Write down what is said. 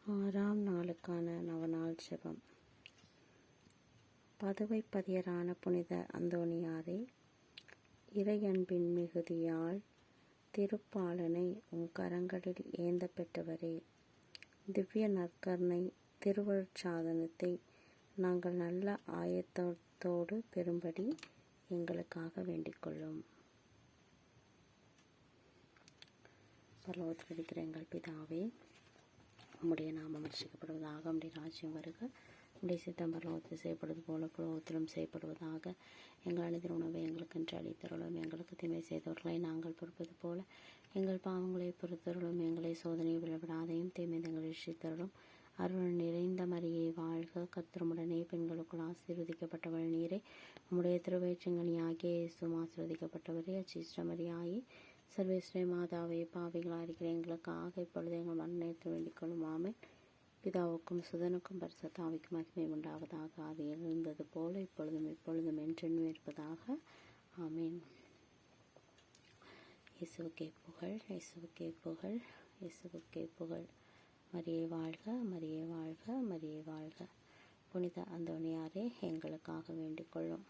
6ஆம் நாளுக்கான நவநாள் ஜெபம். பதுவை பதியரான புனித அந்தோணியாரே, இறை அன்பின் மிகுதியால் திருப்பாலனை உன் கரங்களில் ஏந்த பெற்றவரே, திவ்ய நற்கருணை திருவருட்சாதனத்தை நாங்கள் நல்ல ஆயத்தத்தோடு பெறும்படி எங்களுக்காக வேண்டிக்கொள்ளும். பரலோகத்தில் இருக்கிற எங்கள் பிதாவே, உம்முடைய நாமம் ரட்சிக்கப்படுவதாக, உம்முடைய ராஜ்யம் வருக, உம்முடைய சித்தம் பரலோகத்தில் செய்யப்படுவது போல புலோகத்திலும் செய்யப்படுவதாக. எங்கள் அனைத்து உணவை எங்களுக்கு என்று அளித்தருளும், எங்களுக்கு தீமை செய்தவர்களை நாங்கள் பொறுப்பது போல எங்கள் பாவங்களை பொறுத்தருளும், எங்களை சோதனை விழவிடாதையும் தீமை எங்கள் ரட்சித்தருளும். அருள் நிறைந்த மரியை வாழ்க, கர்த்தருமுடனே பெண்களுக்குள் ஆசீர்வதிக்கப்பட்டவள் நீரே, உம்முடைய திருவயிற்றிங்கனியாகிய இயேசுவும் ஆசீர்வதிக்கப்பட்டவரே. அச்சிஷ்ட மரியாயே, சர்வேஸ்வரிய மாதாவே, பாவிகளாக இருக்கிற எங்களுக்காக இப்பொழுது எங்கள் மரணத்தில் வேண்டிக் கொள்ளும். ஆமென். பிதாவுக்கும் சுதனுக்கும் பரிசுத்த ஆவிக்கும் மகிமை உண்டாவதாக. ஆதியில் இருந்தது போல இப்பொழுதும் என்றென்றும் இருப்பதாக. ஆமென். இயேசுவுக்கே புகழ், இயேசுவுக்கே புகழ், இயேசுவுக்கே புகழ். மரியே வாழ்க, மரியே வாழ்க, மரியே வாழ்க. புனித அந்தோணியாரே, எங்களுக்காக வேண்டிக் கொள்ளும்.